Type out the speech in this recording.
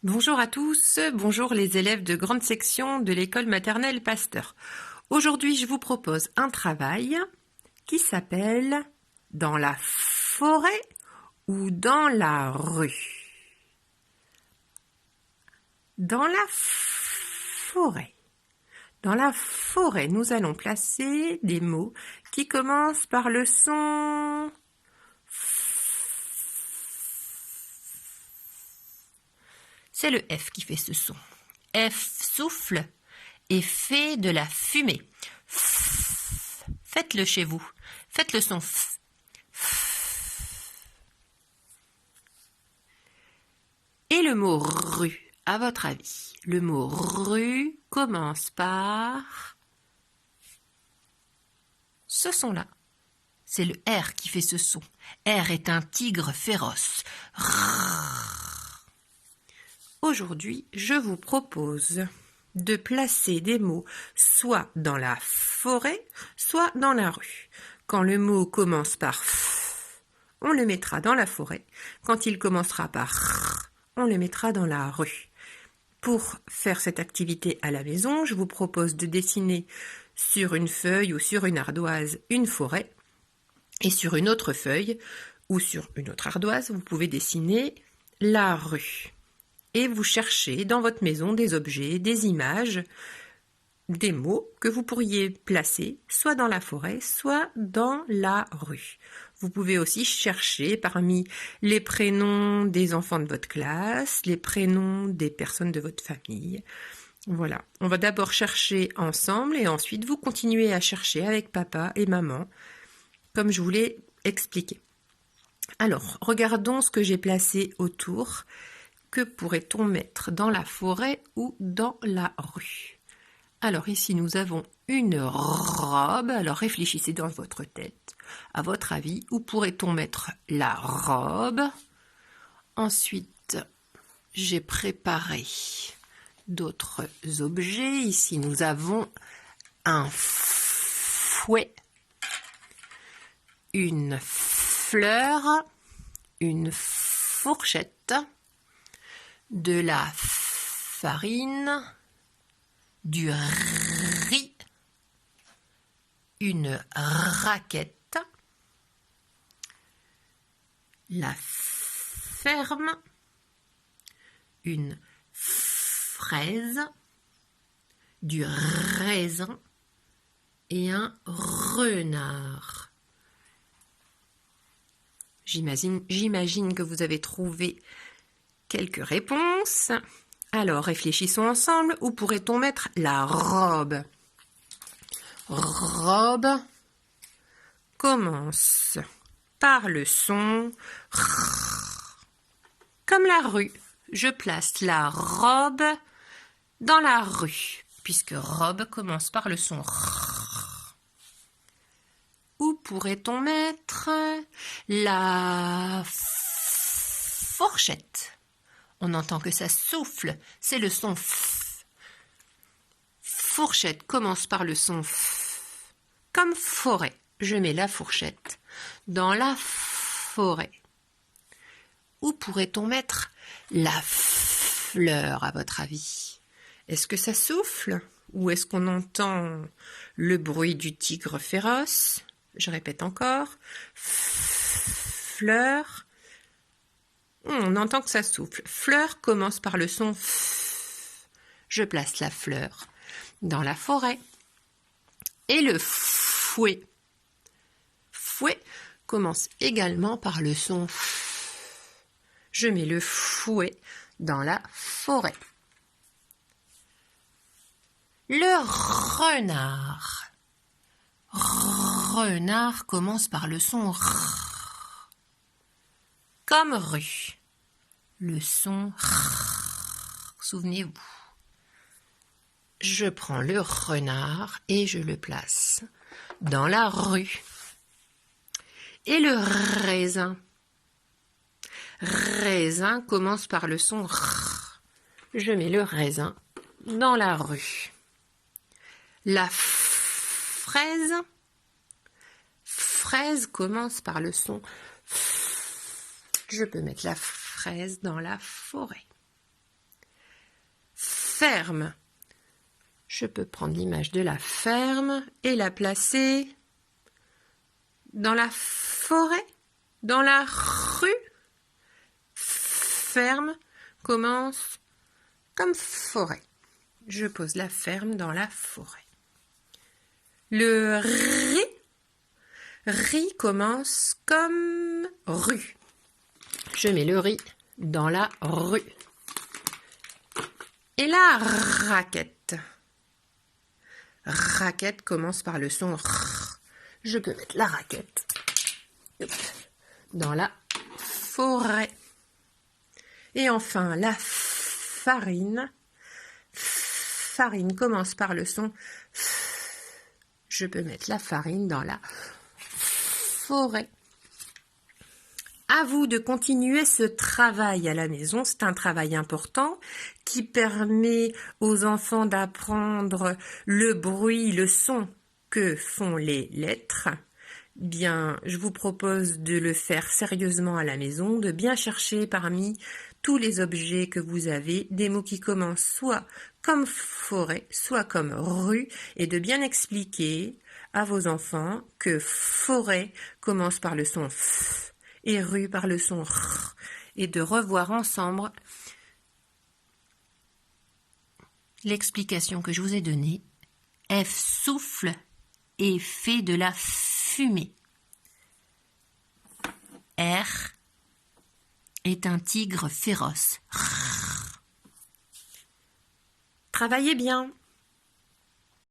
Bonjour à tous, bonjour les élèves de grande section de l'école maternelle Pasteur. Aujourd'hui, je vous propose un travail qui s'appelle « Dans la forêt ou dans la rue ?» Dans la forêt. Dans la forêt, nous allons placer des mots qui commencent par le son C'est le F qui fait ce son. F souffle et fait de la fumée. Faites-le chez vous. Faites le son F. Et le mot rue, à votre avis, le mot rue commence par ce son-là. C'est le R qui fait ce son. R est un tigre féroce. Aujourd'hui, je vous propose de placer des mots soit dans la forêt, soit dans la rue. Quand le mot commence par F, on le mettra dans la forêt. Quand il commencera par R, on le mettra dans la rue. Pour faire cette activité à la maison, je vous propose de dessiner sur une feuille ou sur une ardoise une forêt. Et sur une autre feuille ou sur une autre ardoise, vous pouvez dessiner la rue. Et vous cherchez dans votre maison des objets, des images, des mots que vous pourriez placer soit dans la forêt, soit dans la rue. Vous pouvez aussi chercher parmi les prénoms des enfants de votre classe, les prénoms des personnes de votre famille. Voilà, on va d'abord chercher ensemble et ensuite vous continuez à chercher avec papa et maman, comme je vous l'ai expliqué. Alors, regardons ce que j'ai placé autour. Que pourrait-on mettre dans la forêt ou dans la rue? Alors ici, nous avons une robe. Alors réfléchissez dans votre tête. À votre avis, où pourrait-on mettre la robe? Ensuite, j'ai préparé d'autres objets. Ici, nous avons un fouet, une fleur, une fourchette, de la farine, du riz, une raquette, la ferme, une fraise, du raisin et un renard. J'imagine que vous avez trouvé quelques réponses. Alors, réfléchissons ensemble. Où pourrait-on mettre la robe? Robe commence par le son comme la rue. Je place la robe dans la rue, puisque robe commence par le son. Où pourrait-on mettre la fourchette? On entend que ça souffle, c'est le son F. Fourchette commence par le son F. Comme forêt, je mets la fourchette dans la forêt. Où pourrait-on mettre la fleur, à votre avis? Est-ce que ça souffle ou est-ce qu'on entend le bruit du tigre féroce? Je répète encore. Fleur. On entend que ça souffle. Fleur commence par le son F. Je place la fleur dans la forêt. Et le fouet. Fouet commence également par le son F. Je mets le fouet dans la forêt. Le renard. Renard commence par le son R. Comme rue. Le son R. Souvenez-vous. Je prends le renard et je le place dans la rue. Et le raisin. Raisin commence par le son R. Je mets le raisin dans la rue. La fraise. Fraise commence par le son F. Je peux mettre la fraise dans la forêt. ferme. Je peux prendre l'image de la ferme et la placer dans la forêt, dans la rue. Ferme commence comme forêt. Je pose la ferme dans la forêt. Le riz commence comme rue. Je mets le riz dans la rue. Et la raquette. Raquette commence par le son R. Je peux mettre la raquette dans la forêt. Et enfin, la farine. Farine commence par le son F. Je peux mettre la farine dans la forêt. À vous de continuer ce travail à la maison. C'est un travail important qui permet aux enfants d'apprendre le bruit, le son que font les lettres. Bien, je vous propose de le faire sérieusement à la maison, de bien chercher parmi tous les objets que vous avez, des mots qui commencent soit comme forêt, soit comme rue, et de bien expliquer à vos enfants que forêt commence par le son F et rue par le son R, et de revoir ensemble l'explication que je vous ai donnée. F souffle et fait de la fumée. R est un tigre féroce. Travaillez bien.